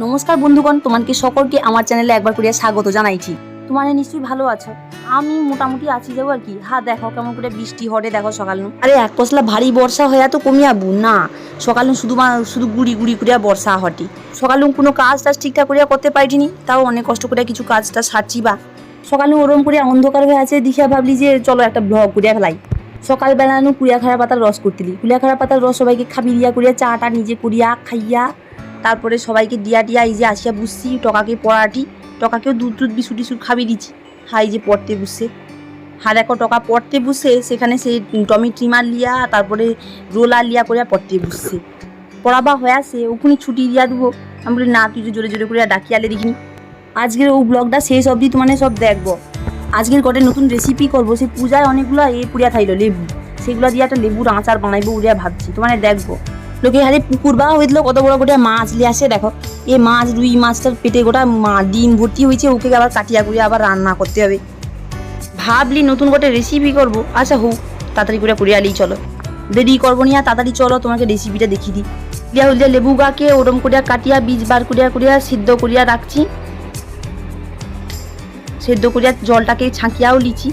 নমস্কার বন্ধুগণ, তোমাকে সকলকে আমার চ্যানেলে একবার করে স্বাগত জানাইছি। তোমার নিশ্চয়ই ভালো আছো, আমি মোটামুটি আছি যাবো আর কি। হ্যাঁ দেখো কেমন করে বৃষ্টি হটে, দেখো সকাল নু আরে এক পশলা ভারী বর্ষা হয়ে তো কমিয়াবু না, সকাল শুধু গুড়ি গুড়ি করিয়া বর্ষা হটে। সকাল কোনো কাজ টাজ ঠিকঠাক করিয়া করতে পারিনি, তাও অনেক কষ্ট করে কিছু কাজটা সারছি। বা সকাল ওরম করিয়া অন্ধকার হয়ে আছে, দেখিয়া ভাবলি যে চলো একটা ব্লগ করিয়া ফেলাই। সকালবেলা কুড়িয়াখাড়া পাতার রস করতিলি, কুড়িয়াখাড়া পাতার রস সবাইকে খাবি দিয়া করিয়া চাটা নিজে করিয়া খাইয়া তারপরে সবাইকে দিয়া এই যে আসিয়া বুঝছি টকাকে পড়াটি, টকাকেও দুধ বিস্কুট টিস্কুট খাবি দিচ্ছি। হাই যে পড়তে বুঝছে, হা দেখো টকা পড়তে বুঝছে, সেখানে সেই টমি ট্রিমার লিয়া তারপরে রোলার লিয়া করিয়া পড়তে বুঝছে। পড়াবা হয়ে আসে ওখানে ছুটি দিয়া দেবো। আমি বলি না, তুই জোরে জোরে করিয়া ডাকিয়ালে দেখিনি। আজকের ও ব্লগটা শেষ অবধি তোমার সব দেখবো। আজকের কটে নতুন রেসিপি করবো, সেই পূজায় অনেকগুলো পুড়িয়া খাইলো লেবু, সেগুলো দিয়ে একটা লেবুর আচার বানাইবো উড়িয়া ভাবছি, তোমার দেখবো। লোকে হারে পুকুর বা হয়েছিল কত বড় গোটা মাছ লিয়ে আসে, দেখো এই মাছ রুই মাছটার পেটে গোটা ডিম ভর্তি হয়েছে, ওকে আবার কাটিয়া করিয়া আবার রান্না করতে হবে। ভাবলি নতুন গোটে রেসিপি করবো, আচ্ছা হোক তাড়াতাড়ি করে করিয়ালেই চলো, দেরি করবো নিয়া তাড়াতাড়ি চলো তোমাকে রেসিপিটা দেখিয়ে দিই। দিয়া হল যে লেবু গাকে ওরম করিয়া কাটিয়া বীজ বার করিয়া করিয়া সিদ্ধ করিয়া রাখছি, সিদ্ধ করিয়া জলটাকে ছাঁকিয়াও লিছি,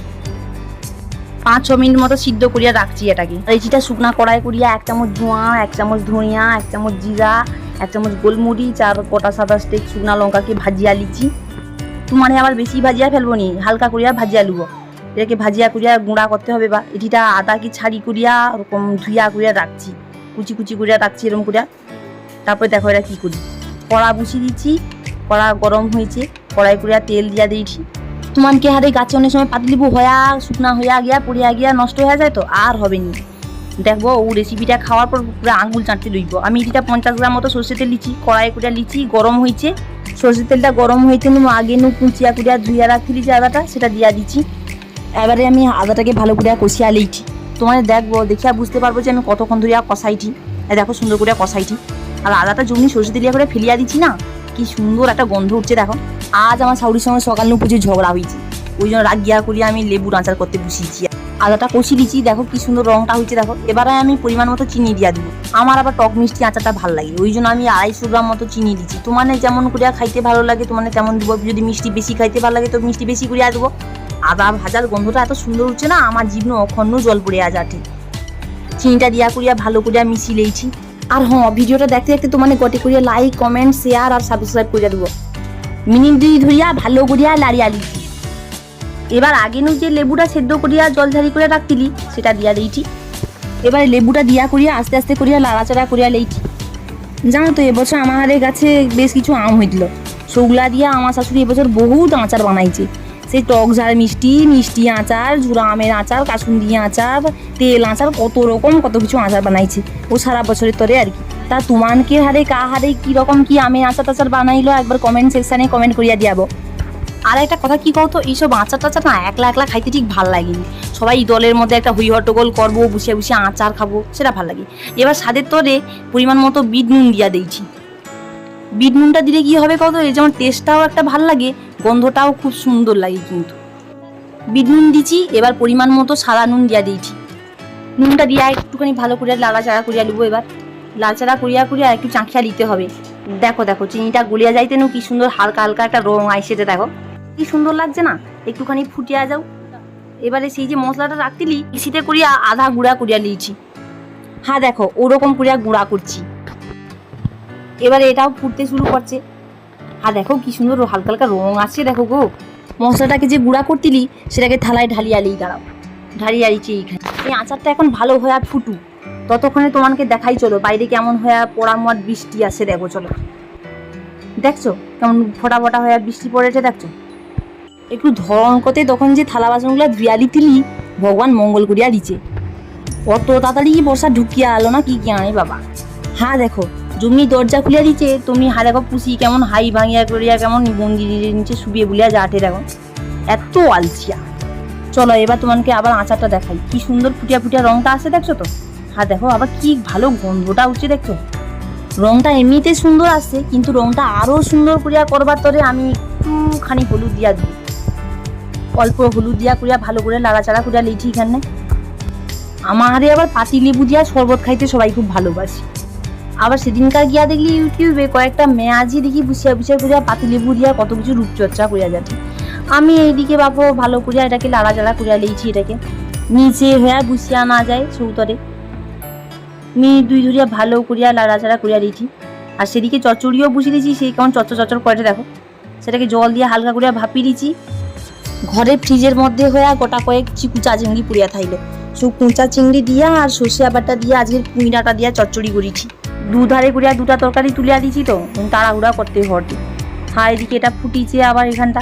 5-6 মিনিট মতো সিদ্ধ করিয়া রাখছি এটাকে। রেচিটা শুকনা কড়াই করিয়া 1 চামচ ধোঁয়া, 1 চামচ ধনিয়া, 1 চামচ জিরা, 1 চামচ গোলমরিচ আর কটা সাদা স্টেক শুকনা লঙ্কাকে ভাজিয়া লিছি। তোমার আবার বেশি ভাজিয়া ফেলবো নি, হালকা করিয়া ভাজিয়া লুবো। এটাকে ভাজিয়া করিয়া গুঁড়া করতে হবে। বা এটিটা আদা কি ছাড়ি করিয়া ওরকম ধুইয়া করিয়া রাখছি, কুচি কুচি করিয়া রাখছি এরকম করিয়া। তারপরে দেখো এটা কি করি, কড়া বসিয়ে দিচ্ছি, কড়া গরম হয়েছে, কড়াই করিয়া তেল দিয়া দিয়েছি। তোমাকে হারে গাছে অনেক সময় পাতলিবু হয়া শুকনা হইয়া গিয়া পড়িয়া গিয়া নষ্ট হয়ে যায়, তো আর হবে নি। দেখবো ও রেসিপিটা খাওয়ার পর পুরো আঙুল চাটতে লইব। আমি এটা 50 গ্রাম মতো সর্ষে তেল লিচি, কড়াই করে লিচি, গরম হয়েছে। সর্ষের তেলটা গরম হয়েছে, আগে কুচিয়া কুড়িয়া ধুইয়া রাখছিলি যে আদাটা, সেটা দিয়া দিচ্ছি। এবারে আমি আদাটাকে ভালো করে কষিয়া লইছি। তোমার দেখবো, দেখিয়া বুঝতে পারবো যে আমি কতক্ষণ ধরিয়া কষাইছি। দেখো সুন্দর করে কষাইছি, আর আদাটা জমি সর্ষে তেলিয়া করে ফেলিয়া দিচ্ছি না, কি সুন্দর একটা গন্ধ উঠছে। দেখো আজ আমার শাশুড়ির সঙ্গে সকাল প্রচুর ঝগড়া হয়েছে, ওই জন্য রাগ গিয়া করিয়া আমি লেবুর আচার করতে বসিয়েছি। আদাটা কষি দিচ্ছি, দেখো কি সুন্দর রংটা হয়েছে। দেখো এবারে আমি পরিমাণ মতো চিনি দিয়া দেবো। আমার আবার টক মিষ্টি আচারটা ভালো লাগে, ওই জন্য আমি 250 গ্রাম মতো চিনি দিচ্ছি। তোমার যেমন করিয়া খাইতে ভালো লাগে তোমার তেমন দেবো, যদি মিষ্টি বেশি খাইতে ভালো লাগে তো মিষ্টি বেশি করিয়া দেবো। আদা ভাজার গন্ধটা এত সুন্দর উঠছে না, আমার জীবন অখণ্ড জল পড়ে আজাটে। চিনিটা দিয়া করিয়া ভালো করিয়া মিশিয়ে লেইছি। আর হ্যাঁ, ভিডিওটা দেখতে দেখতে তোমার গটে করিয়া লাইক, কমেন্ট, শেয়ার আর সাবস্ক্রাইব করিয়া দেবো। মিনিট 2 ধরিয়া ভালো করিয়া লাড়িয়া লিছি। এবার আগে যে লেবুটা সেদ্ধ করিয়া জল ঝারি করে রাখতিলি, সেটা দিয়া দিয়েছি। এবার লেবুটা দিয়া করিয়া আস্তে আস্তে করিয়া লাড়াচাড়া করিয়া লইছি। জানো তো এবছর আমার গাছে বেশ কিছু আম হইছিল, সেগুলা দিয়া আমার শাশুড়ি এবছর বহুত আচার বানাইছে। সেই টক ঝাল মিষ্টি, মিষ্টি আচার, ঝুড়া আমের আচার, কাসুন্দি আচার, তেল আচার, কত রকম কত কিছু আচার বানাইছে ও সারা বছরের তরে আর কি। তা তোমাকে হারে কিরকম কি আমের আচার টাচার বানাইলো একবার কমেন্ট সেকশানে কমেন্ট করিয়া দিয়াবো। আর একটা কথা কি কও তো, এইসব আচার টাচার না একলা একলা খাইতে ঠিক ভাল লাগেনি, সবাই দলের মধ্যে একটা হই হট্টগোল করবো, বসে বসে আচার খাবো, সেটা ভাল লাগে। এবার স্বাদের তরে পরিমাণ মতো বিট নুন দিয়া দিয়েছি। বিট নুনটা দিলে কি হবে কত, এই যেমন টেস্টটাও একটা ভাল লাগে, গন্ধটাও খুব সুন্দর লাগে। কিন্তু বিট নুন দিচ্ছি, এবার পরিমাণ মতো সাদা নুন দিয়া দিয়েছি। নুনটা দিয়া একটুখানি ভালো করে লাড়াচাড়া করিয়া নেবো। এবার লাড়াচাড়া করিয়া করিয়া একটু চাঁখিয়া দিতে হবে। দেখো দেখো চিনিটা গলিয়া যাইতে কি সুন্দর হালকা হালকা একটা রং আইসেতে, দেখো কি সুন্দর লাগছে না, একটুখানি ফুটিয়া যাও। এবারে সেই যে মশলাটা রাখতিলি মিক্সিতে করিয়া আধা গুঁড়া করিয়া লিয়েছি। হ্যাঁ দেখো ওরকম করিয়া গুঁড়া করছি। এবারে এটাও ফুটতে শুরু করছে। হ্যাঁ দেখো কি সুন্দর হালকা হালকা রং আসছে, দেখো গো। মশলাটাকে যে গুঁড়া করতিলি সেটাকে থালায় ঢালিয়া লিই, দাঁড়াও ঢালিয়া লিছি এইখানে। এই আচারটা এখন ভালো হয়ে ফুটু, ততক্ষণে তোমাকে দেখাই চলো বাইরে কেমন হয়ে পড়ামট বৃষ্টি আসে। দেখো চলো, দেখছো কেমন ফোটা ফোটা হয়ে বৃষ্টি পড়েছে, দেখছো। একটু ধরন করতে তখন যে থালা বাসনগুলো ধুয়ালি তিলি ভগবান মঙ্গল করিয়া দিচ্ছে। অত তাড়াতাড়ি বর্ষা ঢুকিয়া আলো না কি আনে বাবা। হ্যাঁ দেখো জমি দরজা খুলিয়া দিচ্ছে, তুমি হা দেখো পুষি কেমন হাই ভাঙিয়া করিয়া কেমন মন্দিরের নিচে শুবিয়ে বলিয়া যাটে, দেখো এত আলসিয়া। চলো এবার তোমাকে আবার আচারটা দেখাই, কি সুন্দর ফুটিয়া ফুটিয়া রংটা আসে, দেখছো তো। হ্যাঁ দেখো আবার কি ভালো গন্ধটা উঠছে, দেখছো। রংটা এমনিতে সুন্দর আসছে, কিন্তু রংটা আরো সুন্দর করিয়া করবার তরে আমি একটুখানি হলুদ দিয়া দিই, অল্প হলুদ দিয়া করিয়া ভালো করে লাড়াচাড়া করিয়া লিছি। এখানে আমারে আবার পাতি লেবু দিয়া শরবত খাইতে সবাই খুব ভালোবাসি। আবার সেদিনকার গিয়া দেখলি ইউটিউবে কয়েকটা মেয়াজি দেখি বুসিয়া বুসিয়া করিয়া পাতিলেবু দিয়া কত কিছু রূপচর্চা করিয়া যাচ্ছে। আমি এইদিকে বাপু ভালো করিয়া এটাকে লাড়া জাড়া করিয়া লেইছি, এটাকে নিচে হইয়া বুসিয়া না যায় সৌতরে মিনিট 2 ধরিয়া ভালো করিয়া লাড়া চাড়া করিয়া দিয়েছি। আর সেদিকে চচ্চড়িও বসিয়ে দিয়েছি, সেই কেমন চচ্চর করে দেখো। সেটাকে জল দিয়ে হালকা করিয়া ভাপিয়ে দিয়েছি। ঘরে ফ্রিজের মধ্যে হইয়া গোটা কয়েক কুচা চিংড়ি পুড়িয়া থাইলো, সব কুচা চিংড়ি দিয়া আর সর্ষে আবারটা দিয়া আজকের কুইনাটা দিয়া চচ্চড়ি করেছি। দুধারে করিয়া দুটা তরকারি তুলিয়া দিয়েছি, তো তাড়াহুড়া করতে হতে। হ্যাঁ, এদিকে এটা ফুটিছে আবার এখানটা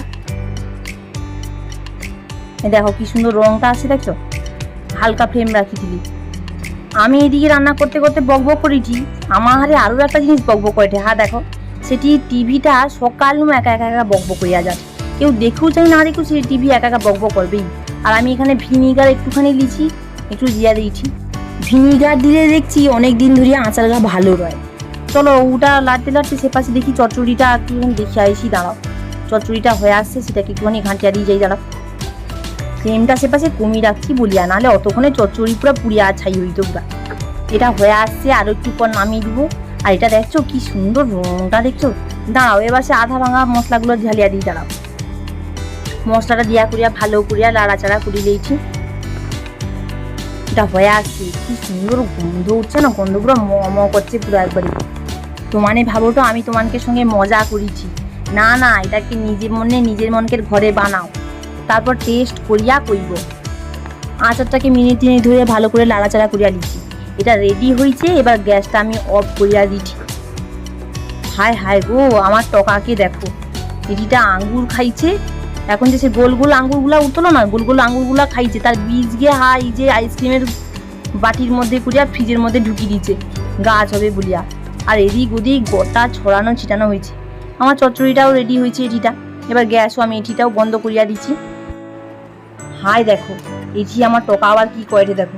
দেখো কি সুন্দর রংটা আসে, দেখছো? হালকা ফ্লেম রাখি দিলি। আমি এদিকে রান্না করতে করতে বকবক করেছি, আমার হারে আরও একটা জিনিস বকবক করে। হ্যাঁ দেখো, সেটি টিভিটা সকাল একা একা একা বকবক করিয়া যায়। কেউ দেখেও চাই না দেখেও সেই টিভি একা একা বকবক করবেই। আর আমি এখানে ভিনিগার একটুখানি লিছি, একটু দিয়া দিয়েছি। ভিনিগার দিলে দেখছি অনেক দিন ধরে আচার গা ভালো রয়। চলো ওটা লাড়তে লাড়তে সে পাশে দেখি চচ্চড়িটা একটুখানি দেখে আইসি, দাঁড়াও। চচ্চড়িটা হয়ে আসছে, সেটাকে একটুখানি ঘাঁটিয়া দিয়ে যাই, দাঁড়াও। ফ্লেমটা সে পাশে কমিয়ে রাখছি বলিয়া, নাহলে অতক্ষণে চচ্চড়ি পুরো পুড়িয়া ছাই হইতো পুরা। এটা হয়ে আসছে, আরো একটু পর নামিয়ে দিব। আর এটা দেখছো কি সুন্দর রংটা, দেখছো? দাঁড়াও, এবার সে আধা ভাঙা মশলাগুলো ঝালিয়া দিই, দাঁড়াও। মশলাটা দিয়া করিয়া ভালো করিয়া লাড়াচাড়া করি দিয়েছি। এটা হয়ে আসছে, কি সুন্দর গন্ধ উঠছে না, গন্ধ পুরো ম করছে পুরো একবারে। তোমানে ভাবো তো আমি তোমাকে সঙ্গে মজা করেছি? না না, এটাকে নিজের মনকে ঘরে বানাও, তারপর টেস্ট করিয়া কইব। আচারটাকে মিনিট 3 ধরে ভালো করে লাড়াচাড়া করিয়া দিচ্ছি। এটা রেডি হয়েছে, এবার গ্যাসটা আমি অফ করিয়া দিচ্ছি। হায় হায় গো, আমার টকাকে দেখো, এটিটা আঙ্গুর খাইছে। এখন যে সে গোল গোল আঙ্গুরগুলা উঠলো না, গোল গোল আঙ্গুরগুলা খাইছে, তার বীজ গিয়ে হাই যে আইসক্রিমের বাটির মধ্যে করিয়া ফ্রিজের মধ্যে ঢুকিয়ে দিচ্ছে গাছ হবে বলিয়া। আর এদিক ওদিক গোটা ছড়ানো ছিটানো হয়েছে। আমার চচ্চড়িটাও রেডি হয়েছে এটিটা। এবার গ্যাসও আমি এটিটাও বন্ধ করিয়া দিচ্ছি। হাই দেখো, এটি আমার টকা আবার কি করে দেখো,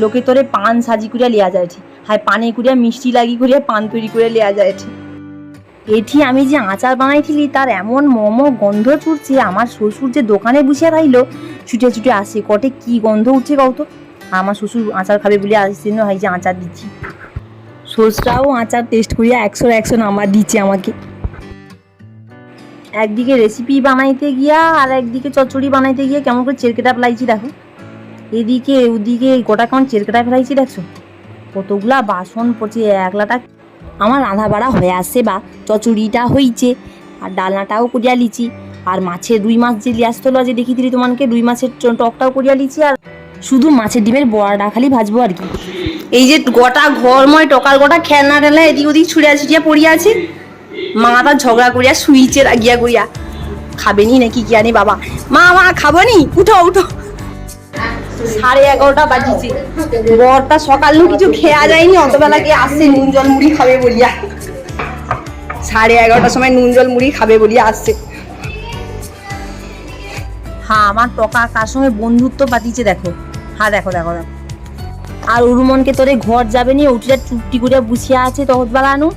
লোকে তোরে পান সাজি করিয়া লিয়া যায়ছে। হাই, পানে করিয়া মিষ্টি লাগি করিয়া পান তৈরি করে লিয়া যায়ছে। এটি আমি যে আচার বানাইছিলি তার এমন মোমো গন্ধ ছুটছে। আমার শ্বশুর যে দোকানে বসিয়া থাইলো, ছুটে ছুটে আসে, কটে কি গন্ধ উঠছে কত। আমার শ্বশুর আচার খাবে বলে আসছে, হাই যে আচার দিচ্ছি। শ্বশুরাও আচার টেস্ট করিয়া 100 নাম্বার দিচ্ছে আমাকে। একদিকে রেসিপি বানাইতে গিয়া আর একদিকে চচ্চড়ি বানাইতে গিয়ে কেমন করে চেরকেটা ফেলাইছি দেখো। এদিকে ওদিকে গোটা কেমন চেরকেটা ফেলাইছি দেখছো। কতগুলা বাসন পড়ছে, একলাটা আমার রাঁধা বাড়া হয়ে আসছে, বা চচ্চড়িটা হইছে, আর ডালনাটাও করিয়া লিছি। আর মাছের রুই মাছ যে লিয়ে আসতে হলো, যে দেখি দিলি তোমাকে, রুই মাছের টকটাও করিয়া লিছি। আর শুধু মাছের ডিমের বড়াটা খালি ভাজবো আর কি। এই যে গোটা ঘরময় টকার গোটা খেলনা টেলনা এদিক ওদিক ছুড়িয়া ছিটিয়া পড়িয়া আছে। মাটা ঝগড়া করিয়া শুইছে রাগিয়া করিয়া, খাবেনি নাকি কি আনি বাবা। মা খাবনি, উঠো উঠো। 11:30 বাজিছে, বরটা সকাল কিছু খেয়া যায়নি, অতবেলা গিয়ে আসছে নুন জল মুড়ি খাবে বলিয়া। 11:30 সময় নুন জল মুড়ি খাবে বলিয়া আসছে। হ্যাঁ, আমার টকা কার সঙ্গে বন্ধুত্ব পাতিছে দেখো। হ্যাঁ দেখো দেখো দেখো। আর উরুমনকে তোরে ঘর যাবে নি, উঠিটা চুপটি করে বসিয়া আছে তহত বেলানো।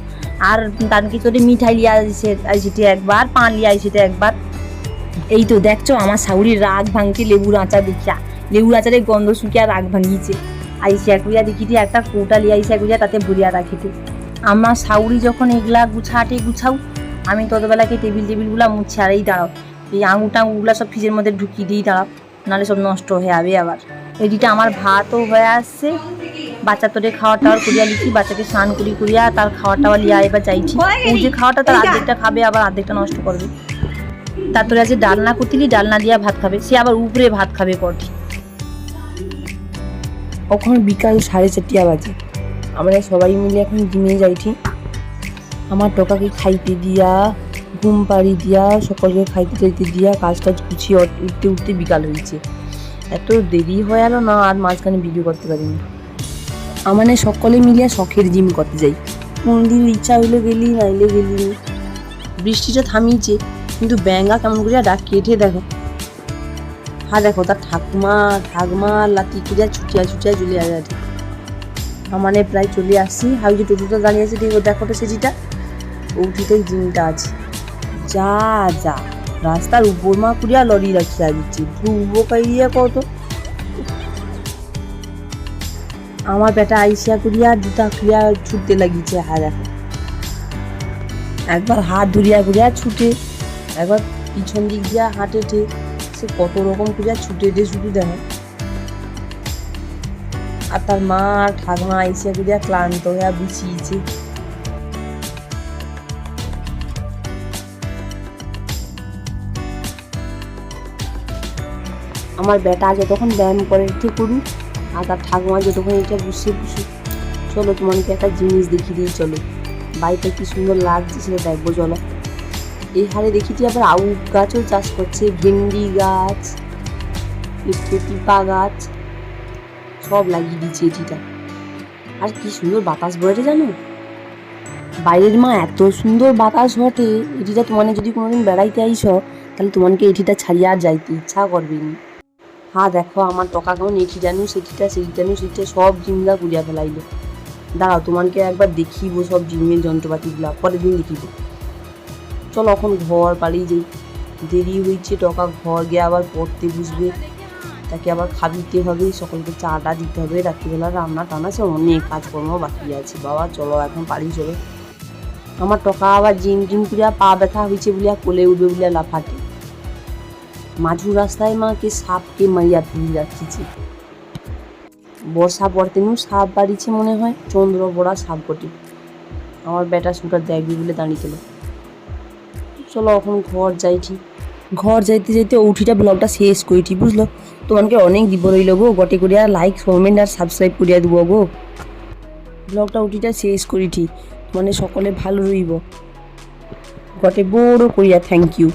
আর তানকে তোরে মিঠাই লিয়া আইসিতে একবার, পান লিয়া আইসিতে একবার। এই তো দেখছো আমার শাশুড়ির রাগ ভাঙছে লেবুর আচার দেখিয়া। লেবুর আচারের গন্ধ শুকিয়া রাগ ভাঙিয়েছে। আইসিয়া করিয়া দেখিতে একটা কৌটা লিয়া আইসিয়া করিয়া তাতে ভরিয়া রাখিতে। আমার শাশুড়ি যখন এগুলা গুছাও, আমি ততবেলাকে টেবিলগুলা মুছে আর এই দাঁড়াও, এই আঙুর টাঙুরগুলা সব ফ্রিজের মধ্যে ঢুকিয়ে দিই, দাঁড়াও, নাহলে সব নষ্ট হয়ে যাবে আবার। এদিকে আমার ভাতও হয়ে আসছে, বাচ্চা তোরে খাওয়ার টাওয়ার করিয়া লিখি, বাচ্চাকে স্নান করিয়া তার খাওয়ার টাওয়ার লিয়া এবার চাইছি। ও যে খাওয়াটা তার অর্ধেকটা খাবে, আবার অর্ধেকটা নষ্ট করবে। তারপরে আজ ডালনা করতিলি, ডালনা দিয়া ভাত খাবে, সে আবার উপরে ভাত খাবে পটি। এখন বিকাল 4:30 বাজে, আমরা সবাই মিলে এখন ঘুমিয়ে যাইছি। আমার টকাকে খাইতে দিয়া, ঘুম পাড়ি দিয়া, সকলকে খাইতে টাইতে দিয়া, কাজ গুছিয়ে উঠতে বিকাল হয়েছে। এত দেরি হয়ে গেল না, আর মাঝখানে ভিডিও করতে পারিনি। আমানে সকলে মিলিয়া শখের জিম করতে যাই। কোনদিন ইচ্ছা হইলে গেলি, নাইলে গেলি। বৃষ্টিটা থামিয়েছে, কিন্তু ব্যাঙ্গা কেমন করিয়া ডাক কেটে দেখো। হ্যাঁ দেখো, তার ঠাকমা লাতি করিয়া ছুটিয়া চলে আসে। আমানে প্রায় চলে আসছি। হাই যে টোটোটা দাঁড়িয়ে আছে, দেখো তো সেটিটা, ওটিতেই জিমটা আছে। যা রাস্তার উপর মা করিয়া লরি রাখিয়া দিচ্ছি, ঢুকবো কাইয়া কত। আমার বেটা আইসিয়া করিয়া জুতা খুলিয়া ছুটতে লাগিয়েছে। হ্যাঁ দেখো, একবার হাত ধরিয়া করিয়া ছুটে, একবার পিছন দিক দিয়া হাঁটে, সে কত রকম করিয়া ছুটে শুধু দেখো। আর তার মা আর ঠাকুমা আইসিয়া করিয়া ক্লান্ত হইয়া বিছিয়েছে। আমার বেটা যতক্ষণ ব্যায়াম করে একটু করুক, আর তার ঠাকুমা যতক্ষণ এটা বসে বসে। চলো তোমাকে একটা জিনিস দেখিয়ে দিই, চলো বাড়িটা কি সুন্দর লাগছে সেটা দেখবো। চলো, এই হারে দেখিয়েছি আবার আউশ গাছও চাষ করছে, ভেন্ডি গাছ, পিপা গাছ সব লাগিয়ে দিচ্ছে এটিটা। আর কি সুন্দর বাতাস বইতে জানো, বাইরের মা এত সুন্দর বাতাস ঘটে। এটিটা তোমাকে যদি কোনোদিন বেড়াইতে আইস তাহলে তোমাকে এটিটা ছাড়িয়ে আর যাইতে ইচ্ছা করবে না। হ্যাঁ দেখো, আমার টকা কেমন এটি জানু সেটিটা সব জিমলা কুড়িয়া ফেলাইলো। দাঁড়াও তোমাকে একবার দেখিব সব জিমের যন্ত্রপাতিগুলা, পরের দিন দেখিব। চলো এখন ঘর পালিয়ে যাই, দেরি হয়েছে। টকা ঘর গিয়ে আবার পড়তে বুঝবে, তাকে আবার খাবিতে হবে, সকলকে চাটা দিতে হবে, রাত্রিবেলা রান্না টানা সে অনেক কাজকর্ম বাকি আছে। বাবা চলো এখন পালিয়ে চলো। আমার টকা আবার জিম করিয়া পা ব্যথা হয়েছে বলিয়া কোলে উঠবে বলিয়া লাফাতে। মাঝু রাস্তায় মাকে সাপকে মারিয়া ফেলে যাচ্ছি। বর্ষা পড়তে নু সাপ বাড়িছে মনে হয়, চন্দ্র বড়া সাপ কটি। আমার বেটা সুটার দেখবি বলে দাঁড়িয়ে গেল। চলো এখন ঘর যাইছি। ঘর যাইতে যাইতে উঠিটা ব্লগটা শেষ করিটি, বুঝলো। তোমাকে অনেক দিব রইল গো, গটে করিয়া লাইক কমেন্ট আর সাবস্ক্রাইব করিয়া দিব গো। ব্লগটা উঠিটা শেষ করিটি, মানে সকলে ভালো রইব। গটে বড় করিয়া থ্যাংক ইউ।